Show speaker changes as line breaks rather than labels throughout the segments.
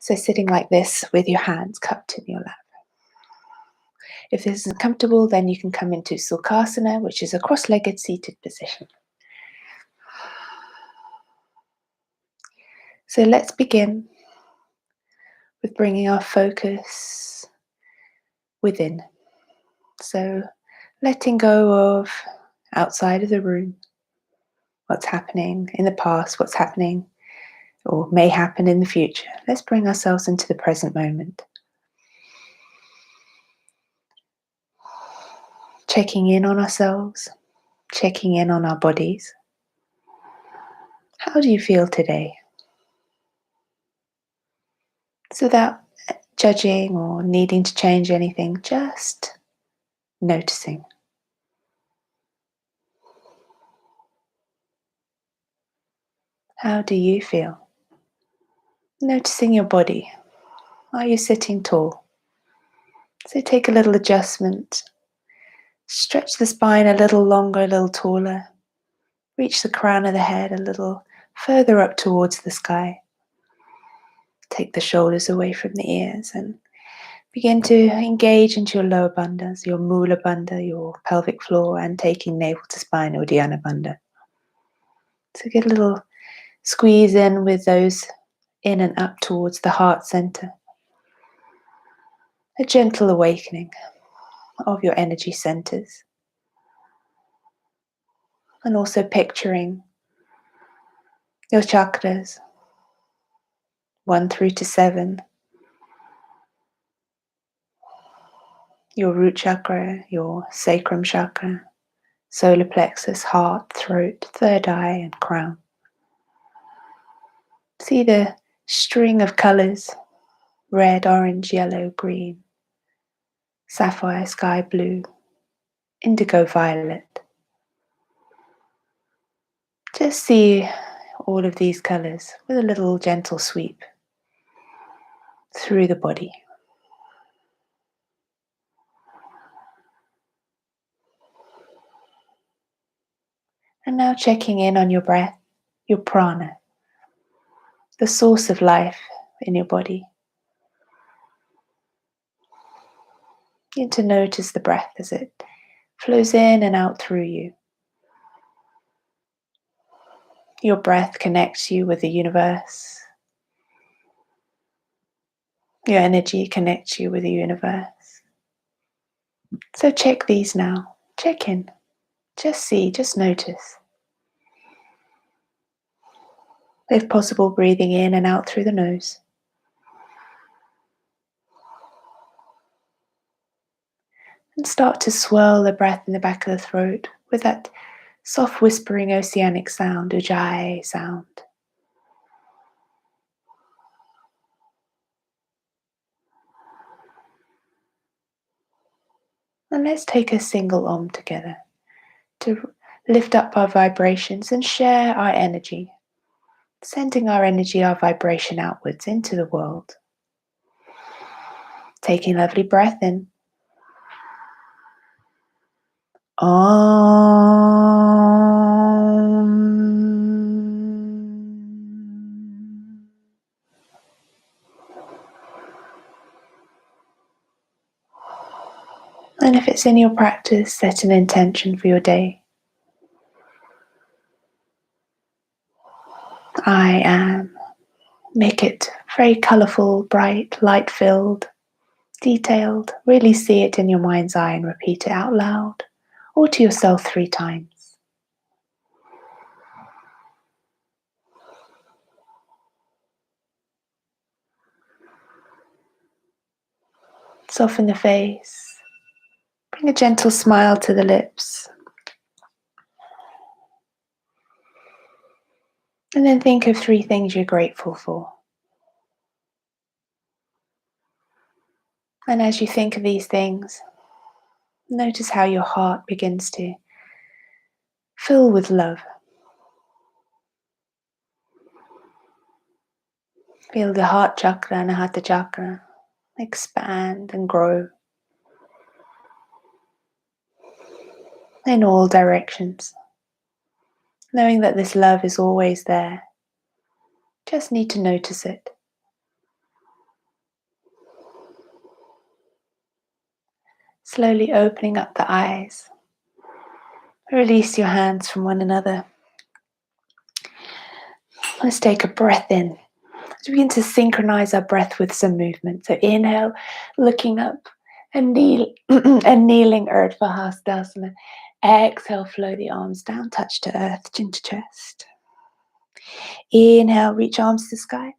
So sitting like this with your hands cupped in your lap. If this isn't comfortable, then you can come into Sukhasana, which is a cross-legged seated position. So let's begin with bringing our focus within. So letting go of outside of the room, what's happening in the past, what's happening or may happen in the future. Let's bring ourselves into the present moment. Checking in on ourselves, checking in on our bodies. How do you feel today? So without judging or needing to change anything, just noticing. How do you feel? Noticing your body. Are you sitting tall? So take a little adjustment. Stretch the spine a little longer, a little taller. Reach the crown of the head a little further up towards the sky. Take the shoulders away from the ears and begin to engage into your lower bandhas, your mula bandha, your pelvic floor, and taking navel to spine, uddiyana bandha. So get a little squeeze in with those in and up towards the heart center. A gentle awakening of your energy centers. And also picturing your chakras, 1 through to 7. Your root chakra, your sacrum chakra, solar plexus, heart, throat, third eye, and crown. See the string of colors, red, orange, yellow, green, sapphire, sky blue, indigo, violet. Just see all of these colors with a little gentle sweep through the body. And now checking in on your breath, your prana, the source of life in your body. You need to notice the breath as it flows in and out through you. Your breath connects you with the universe. Your energy connects you with the universe. So check these now. Check in. Just see, just notice. If possible, breathing in and out through the nose. And start to swirl the breath in the back of the throat with that soft whispering oceanic sound, ujjayi sound. And let's take a single Om together to lift up our vibrations and share our energy, sending our energy, our vibration outwards into the world. Taking a lovely breath in. Om. And if it's in your practice, set an intention for your day. I am. Make it very colourful, bright, light-filled, detailed. Really see it in your mind's eye and repeat it out loud or to yourself 3 times. Soften the face. Bring a gentle smile to the lips. And then think of 3 things you're grateful for. And as you think of these things, notice how your heart begins to fill with love. Feel the heart chakra and Anahata chakra expand and grow in all directions. Knowing that this love is always there. Just need to notice it. Slowly opening up the eyes. Release your hands from one another. Let's take a breath in. Let's begin to synchronize our breath with some movement. So inhale, looking up and kneeling Urdhva Hastasana. Exhale, flow the arms down, touch to earth, chin to chest. Inhale, reach arms to the sky.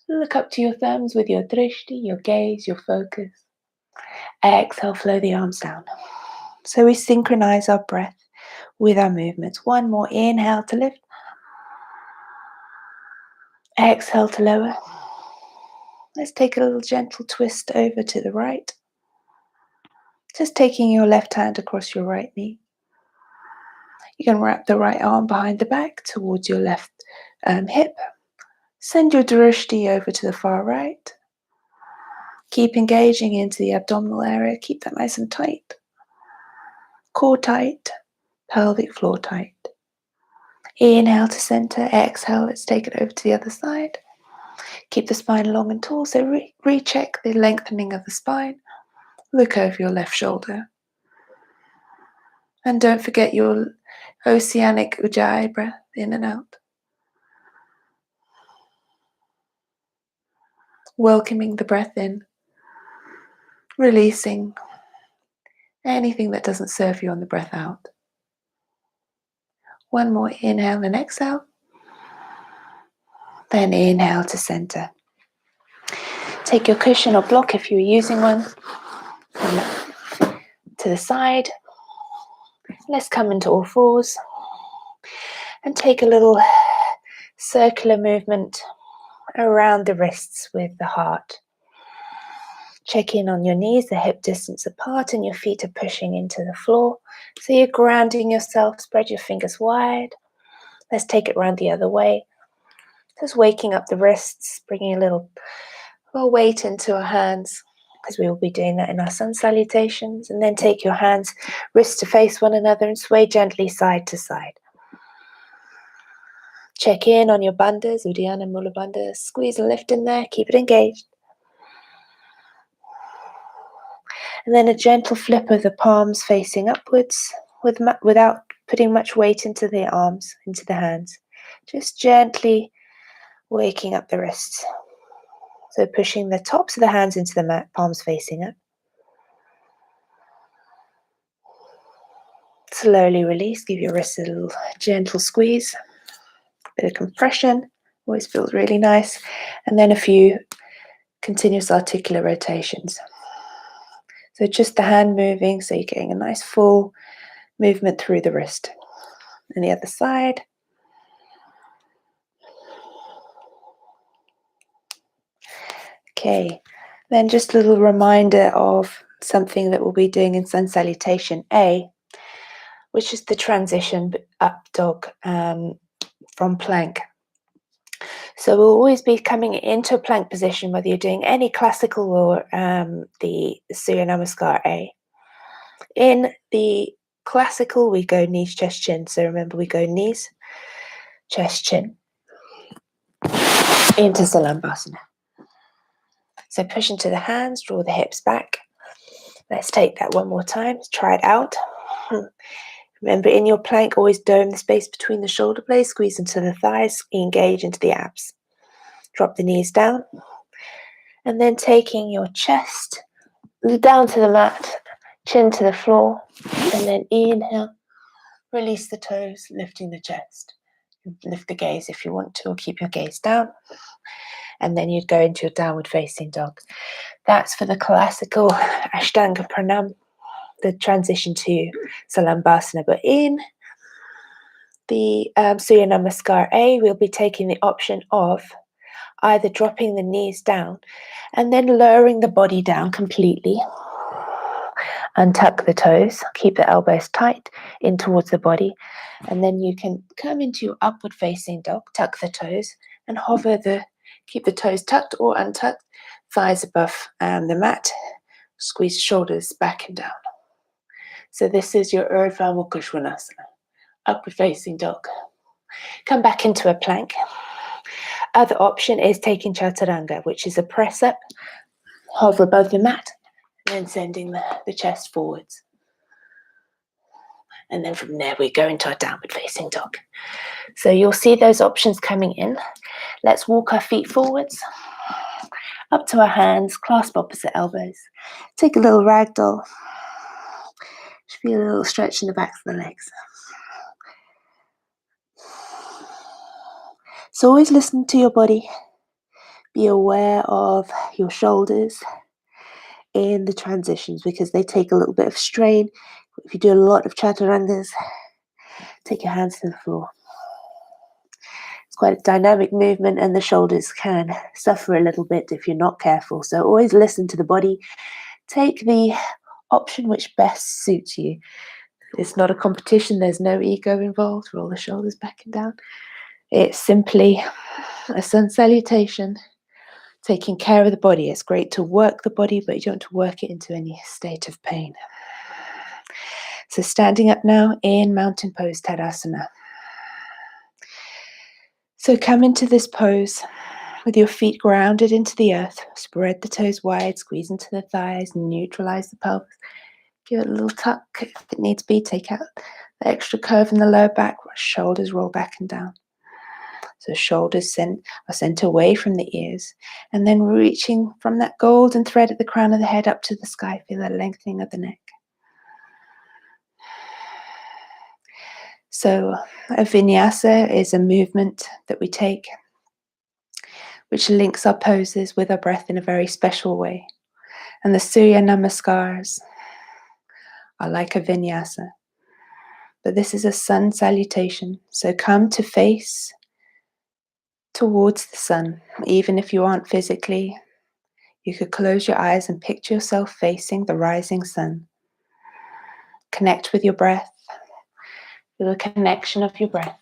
Look up to your thumbs with your drishti, your gaze, your focus. Exhale, flow the arms down. So we synchronize our breath with our movements. One more, inhale to lift. Exhale to lower. Let's take a little gentle twist over to the right. Just taking your left hand across your right knee. You can wrap the right arm behind the back towards your left hip. Send your drishti over to the far right. Keep engaging into the abdominal area. Keep that nice and tight. Core tight. Pelvic floor tight. Inhale to center. Exhale. Let's take it over to the other side. Keep the spine long and tall. So recheck the lengthening of the spine. Look over your left shoulder. And don't forget your oceanic ujjayi breath in and out. Welcoming the breath in. Releasing anything that doesn't serve you on the breath out. One more inhale and exhale. Then inhale to center. Take your cushion or block if you're using one to the side. Let's come into all fours and take a little circular movement around the wrists with the heart. Check in on your knees, the hip distance apart, and your feet are pushing into the floor. So you're grounding yourself, spread your fingers wide. Let's take it around the other way. Just waking up the wrists, bringing a little weight into our hands, because we will be doing that in our sun salutations. And then take your hands, wrists to face one another, and sway gently side to side. Check in on your bandhas, Uddiyana Mula Bandha. Squeeze and lift in there, keep it engaged. And then a gentle flip of the palms facing upwards without putting much weight into the arms, into the hands. Just gently waking up the wrists. So pushing the tops of the hands into the mat, palms facing up. Slowly release, give your wrists a little gentle squeeze. Bit of compression, always feels really nice. And then a few continuous articular rotations. So just the hand moving, so you're getting a nice full movement through the wrist. And the other side. Okay, then just a little reminder of something that we'll be doing in Sun Salutation A, which is the transition up dog from plank. So we'll always be coming into a plank position, whether you're doing any classical or the Surya Namaskara A. In the classical, we go knees, chest, chin. So remember, we go knees, chest, chin into Salambhasana. So push into the hands, draw the hips back. Let's take that one more time. Try it out. Remember, in your plank, always dome the space between the shoulder blades, squeeze into the thighs, engage into the abs. Drop the knees down. And then taking your chest down to the mat, chin to the floor, and then inhale, release the toes, lifting the chest. Lift the gaze if you want to, or keep your gaze down. And then you'd go into your downward facing dog. That's for the classical Ashtanga Pranam, the transition to Salambhasana. But in the Surya Namaskar A, we'll be taking the option of either dropping the knees down and then lowering the body down completely. Untuck the toes, keep the elbows tight in towards the body, and then you can come into your upward facing dog, tuck the toes, and keep the toes tucked or untucked, thighs above the mat, squeeze shoulders back and down. So this is your Urdhva Mukha Svanasana, upward facing dog. Come back into a plank. Other option is taking Chaturanga, which is a press up, hover above the mat, And then sending the chest forwards. And then from there we go into our downward facing dog. So you'll see those options coming in. Let's walk our feet forwards, up to our hands, clasp opposite elbows. Take a little ragdoll. Feel a little stretch in the backs of the legs. So always listen to your body. Be aware of your shoulders in the transitions because they take a little bit of strain. If you do a lot of chaturangas, take your hands to the floor. It's quite a dynamic movement and the shoulders can suffer a little bit if you're not careful. So always listen to the body. Take the option which best suits you. It's not a competition. There's no ego involved. Roll the shoulders back and down. It's simply a sun salutation, taking care of the body. It's great to work the body, but you don't want to work it into any state of pain. So standing up now in mountain pose Tadasana. So come into this pose with your feet grounded into the earth. Spread the toes wide, squeeze into the thighs, neutralize the pelvis. Give it a little tuck if it needs be. Take out the extra curve in the lower back. Shoulders roll back and down. So shoulders are sent away from the ears. And then reaching from that golden thread at the crown of the head up to the sky. Feel that lengthening of the neck. So a vinyasa is a movement that we take which links our poses with our breath in a very special way. And the Surya Namaskaras are like a vinyasa. But this is a sun salutation. So come to face towards the sun. Even if you aren't physically, you could close your eyes and picture yourself facing the rising sun. Connect with your breath. Feel the connection of your breath.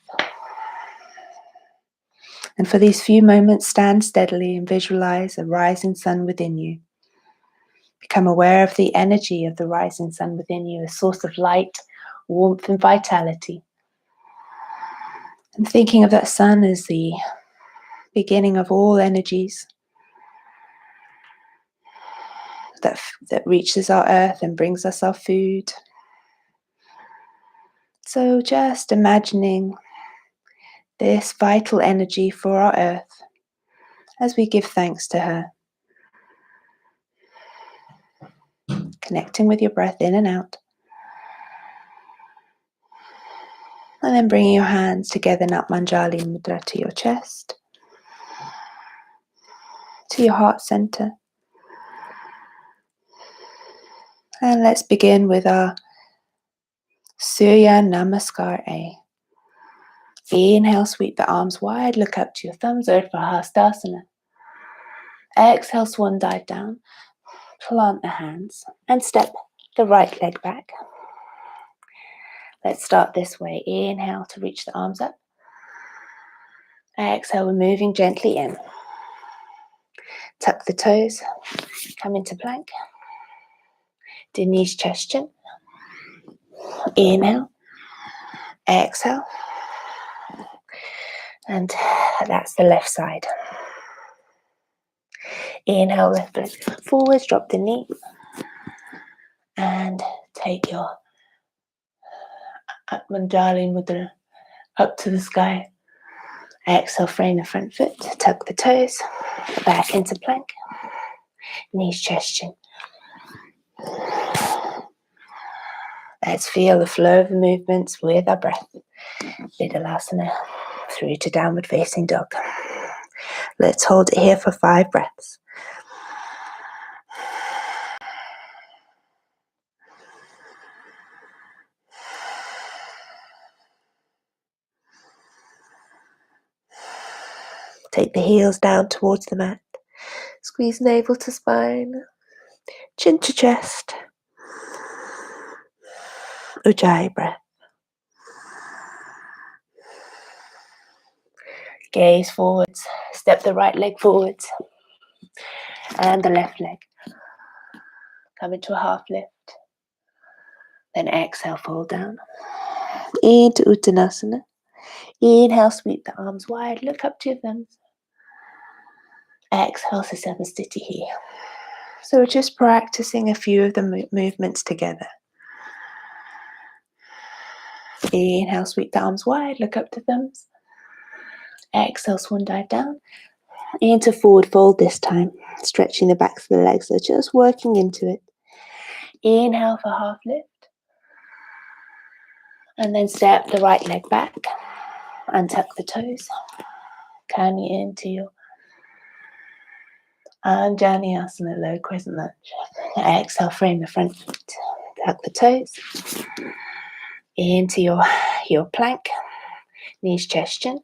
And for these few moments, stand steadily and visualize a rising sun within you. Become aware of the energy of the rising sun within you, a source of light, warmth, and vitality. And thinking of that sun as the beginning of all energies that reaches our earth and brings us our food. So just imagining this vital energy for our earth as we give thanks to her. Connecting with your breath in and out. And then bringing your hands together, Manjali Mudra, to your chest, to your heart center. And let's begin with our Surya Namaskara. Inhale, sweep the arms wide, look up to your thumbs, Urdhva Hastasana. Exhale, swan dive down, plant the hands, and step the right leg back. Let's start this way. Inhale to reach the arms up. Exhale, we're moving gently in. Tuck the toes, come into plank. Do knees, chest, chin. Inhale, exhale, and that's the left side. Inhale, left leg forwards, drop the knee, and take your Manjali Mudra up to the sky. Exhale, frame the front foot, tuck the toes, back into plank, knees, chest, chin. Let's feel the flow of the movements with our breath. Vidalasana through to downward facing dog. Let's hold it here for 5 breaths. Take the heels down towards the mat. Squeeze navel to spine, chin to chest. Ujjayi breath. Gaze forwards, step the right leg forwards and the left leg. Come into a half lift. Then exhale, fall down. Into Uttanasana. Inhale, sweep the arms wide, look up to your thumbs. Exhale, Sushumna Sthiti here. So we're just practicing a few of the movements together. Inhale, sweep the arms wide, look up to thumbs. Exhale, swan dive down. Into forward fold this time, stretching the backs of the legs, so just working into it. Inhale for half lift. And then step the right leg back and tuck the toes. Coming into your Anjaneyasana, low crescent lunge. Exhale, frame the front foot. Tuck the toes. Into your plank. Knees, chest, chin.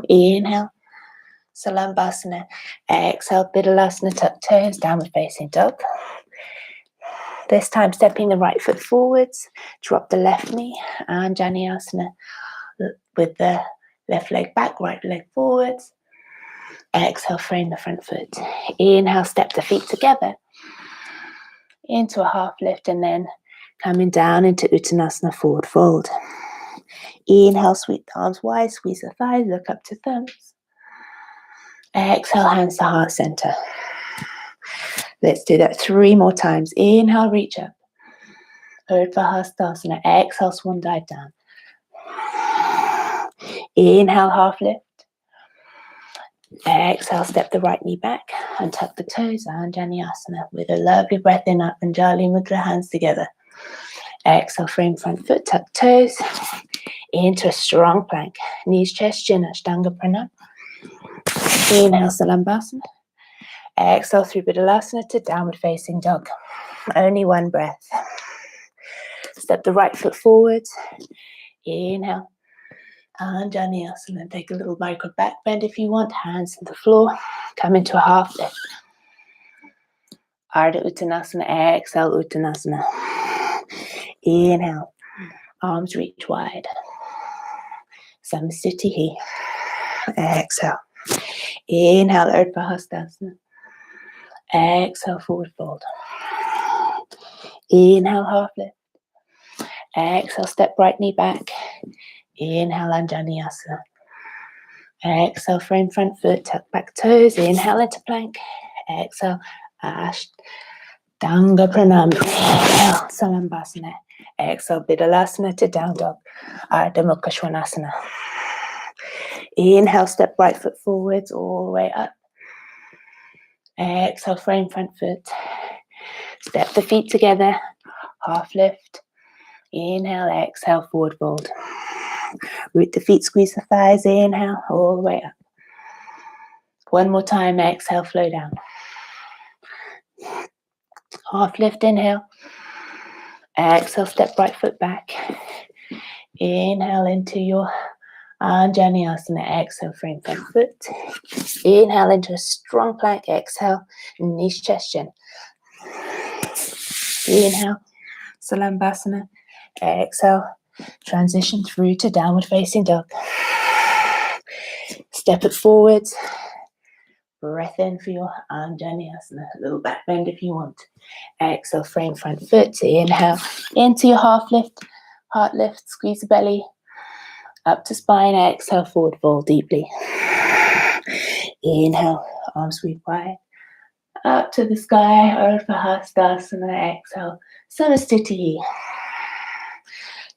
Inhale. Salambhasana. Exhale, Pidalasana, tuck toes, downward facing dog. This time stepping the right foot forwards, drop the left knee, Anjaneyasana with the left leg back, right leg forwards. Exhale, frame the front foot. Inhale, step the feet together into a half lift and then coming down into Uttanasana, forward fold. Inhale, sweep the arms wide, squeeze the thighs, look up to thumbs. Exhale, hands to heart center. Let's do that 3 more times. Inhale, reach up. Urdhva Hastasana. Exhale, swan dive down. Inhale, half lift. Exhale, step the right knee back and tuck the toes, Anjaneyasana, with a lovely breath in up, Anjali Mudra, hands together. Exhale, frame front foot, tuck toes, into a strong plank. Knees, chest, chin, Ashtanga Pranam. Inhale, Salambhasana. Exhale through Pidalasana to downward facing dog. Only 1 breath. Step the right foot forwards. Inhale. Anjaneyasana. Take a little micro back bend if you want. Hands to the floor. Come into a half lift. Ardha Uttanasana. Exhale, Uttanasana. Inhale. Arms reach wide. Samsitihi. Exhale. Inhale, Urdhva Hastasana. Exhale, forward fold. Inhale, half lift. Exhale, step right knee back. Inhale, Anjaneyasana. Exhale, frame front foot, tuck back toes. Inhale into plank. Exhale, Ashtanga Pranam. Inhale, Salambhasana. Exhale, Pidalasana to down dog. Ardha Mukha Svanasana. Inhale, step right foot forwards all the way up. Exhale, frame front foot. Step the feet together. Half lift. Inhale, exhale, forward fold. Root the feet, squeeze the thighs. Inhale, all the way up. 1 more time. Exhale, flow down. Half lift, inhale. Exhale, step right foot back. Inhale into your Anjaneyasana. Exhale, frame front foot. Inhale into a strong plank. Exhale, knees, chest, chin. Inhale, Salambhasana. Exhale, transition through to downward facing dog. Step it forwards. Breath in for your Anjaneyasana. A little back bend if you want. Exhale, frame front foot. Inhale into your half lift. Heart lift, squeeze the belly. Up to spine. Exhale, forward fold deeply. Inhale, arms sweep wide. Up to the sky. Urdhva Hastasana. Exhale, Samastitihi.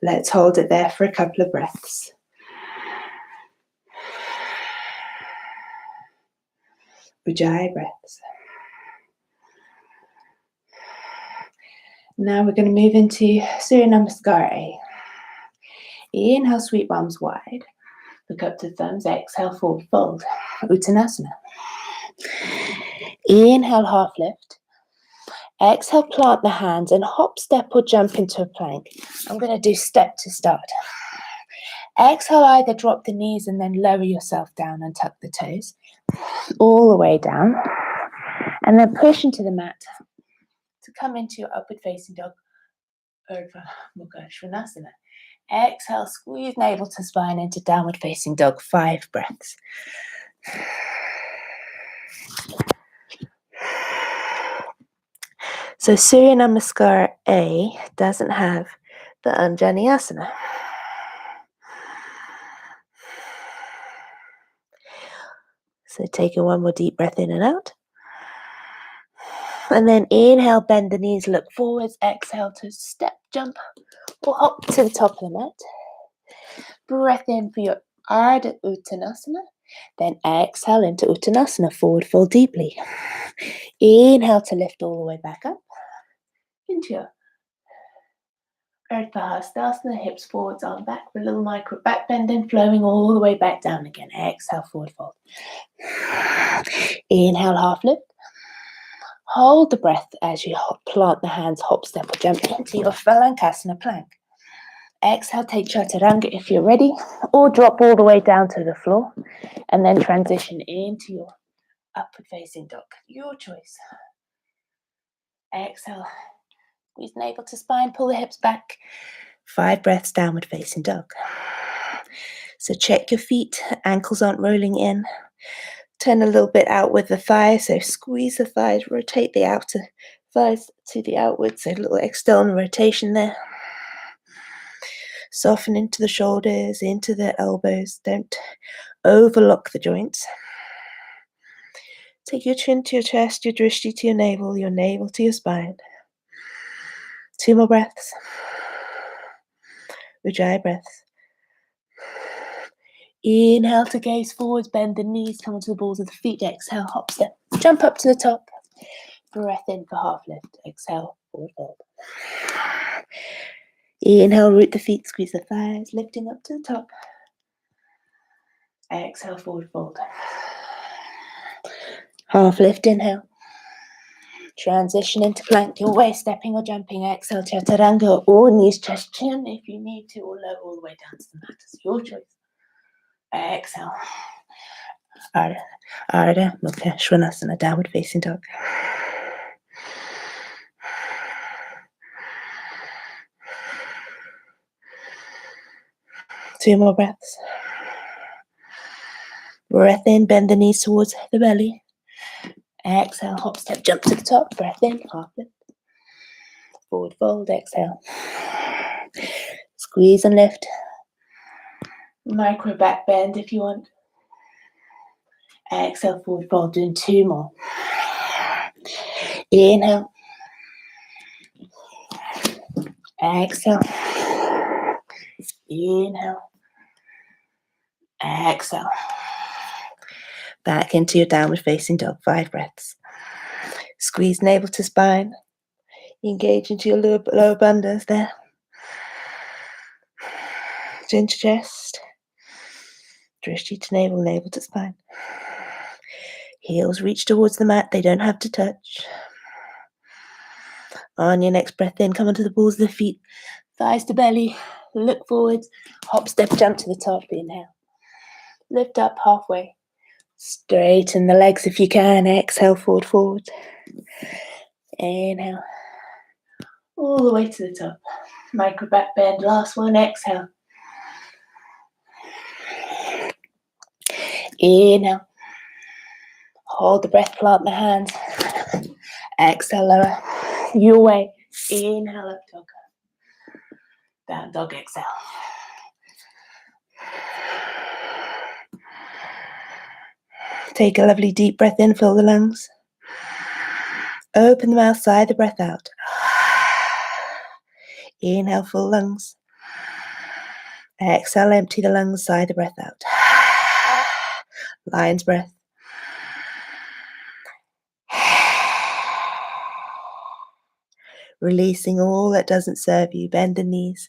Let's hold it there for a couple of breaths. Ujjayi breaths. Now we're going to move into Surya Namaskara A. Inhale, sweep arms wide. Look up to thumbs. Exhale, forward fold. Uttanasana. Inhale, half lift. Exhale, plant the hands and hop, step or jump into a plank. I'm going to do step to start. Exhale, either drop the knees and then lower yourself down and tuck the toes all the way down. And then push into the mat to come into your upward facing dog, Urdhva Mukha Svanasana. Exhale, squeeze navel to spine into downward facing dog. 5 breaths. So Surya Namaskara A doesn't have the Anjaneyasana. So taking 1 more deep breath in and out. And then inhale, bend the knees, look forwards. Exhale to step, jump, or hop to the top of the mat. Breath in for your Ardha Uttanasana. Then exhale into Uttanasana, forward fold deeply. Inhale to lift all the way back up. Into your Urdhva Hastasana, hips forwards, arm back, with a little micro back bend in, flowing all the way back down again. Exhale, forward fold. Inhale, half lift. Hold the breath as you plant the hands, hop, step, or jump into your Phalangkasana plank. Exhale, take Chaturanga if you're ready, or drop all the way down to the floor, and then transition into your upward facing dog. Your choice. Exhale, squeeze navel to spine, pull the hips back. 5 breaths, downward facing dog. So check your feet, ankles aren't rolling in. Turn a little bit out with the thighs, so squeeze the thighs, rotate the outer thighs to the outward, so a little external rotation there. Soften into the shoulders, into the elbows. Don't overlock the joints. Take your chin to your chest, your drishti to your navel to your spine. 2 more breaths. Ujjayi breaths. Inhale to gaze forwards, bend the knees, come onto the balls of the feet. Exhale, hop, step, jump up to the top. Breath in for half lift. Exhale, forward fold. Inhale, root the feet, squeeze the thighs, lifting up to the top. Exhale, forward fold. Half lift, inhale. Transition into plank your way, stepping or jumping. Exhale, Chaturanga, or knees, chest, chin if you need to, or low all the way down to the mat. It's your choice. Exhale. Ardha Mukha Svanasana, downward facing dog. Two more breaths. Breath in, bend the knees towards the belly. Exhale, hop, step, jump to the top. Breath in, half lift. Forward fold, exhale. Squeeze and lift. Micro back bend if you want. Exhale, forward fold, doing 2 more. Inhale. Exhale. Inhale. Exhale. Back into your downward facing dog. 5 breaths. Squeeze navel to spine. Engage into your lower bandhas there. Chin to chest. Drishti to navel, navel to spine. Heels reach towards the mat. They don't have to touch. On your next breath in, come onto the balls of the feet. Thighs to belly. Look forwards. Hop, step, jump to the top. Inhale. Lift up halfway. Straighten the legs if you can. Exhale, forward, forward. Inhale. All the way to the top. Micro back bend. Last one. Exhale. Inhale. Hold the breath, plant the hands. Exhale, lower. Your way. Inhale, up dog. Down dog, exhale. Take a lovely deep breath in, fill the lungs. Open the mouth, sigh the breath out. Inhale, full lungs. Exhale, empty the lungs, sigh the breath out. Lion's breath. Releasing all that doesn't serve you. Bend the knees.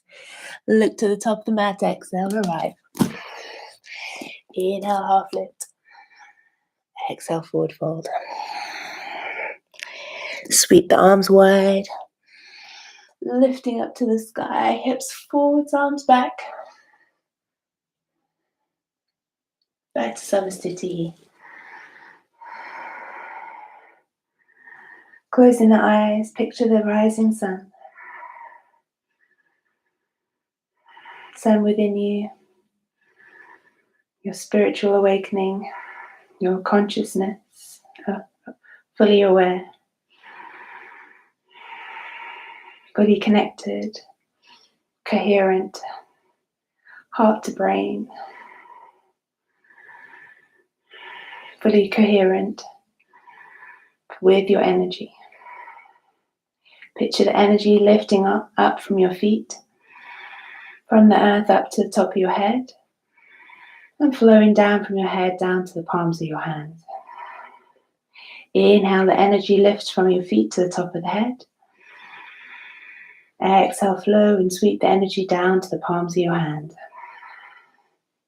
Look to the top of the mat. Exhale, arrive. Inhale, half lift. Exhale, forward fold. Sweep the arms wide. Lifting up to the sky. Hips forwards, arms back. Back to Samasthiti. Closing the eyes, picture the rising sun. Sun within you, your spiritual awakening, your consciousness, fully aware, fully connected, coherent, heart to brain, fully coherent with your energy. Picture the energy lifting up from your feet, from the earth up to the top of your head, and flowing down from your head down to the palms of your hands. Inhale, the energy lifts from your feet to the top of the head. Exhale, flow and sweep the energy down to the palms of your hand.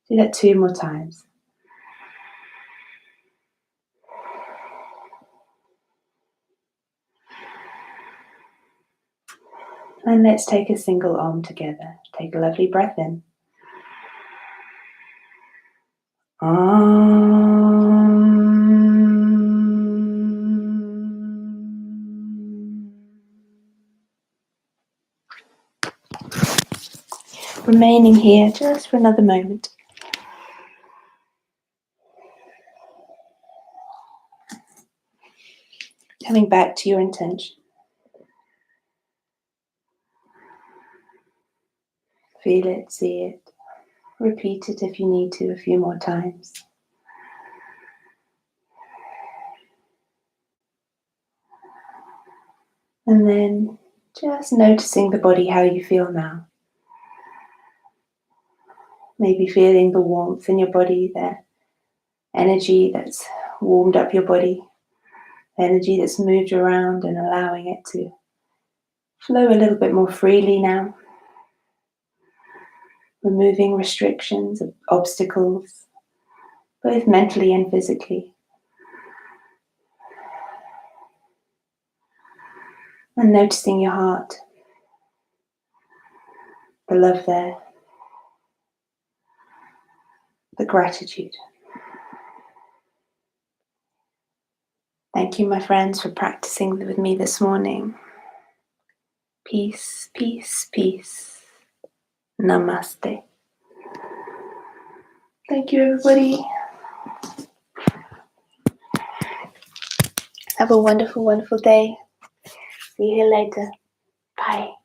Do that 2 more times. And let's take a single Om together. Take a lovely breath in. Remaining here just for another moment. Coming back to your intention. Feel it, see it. Repeat it if you need to a few more times. And then just noticing the body, how you feel now. Maybe feeling the warmth in your body, the energy that's warmed up your body, energy that's moved around and allowing it to flow a little bit more freely now. Removing restrictions, obstacles, both mentally and physically. And noticing your heart, the love there, the gratitude. Thank you, my friends, for practicing with me this morning. Peace, peace, peace. Namaste. Thank you, everybody. Have a wonderful, wonderful day. See you here later. Bye.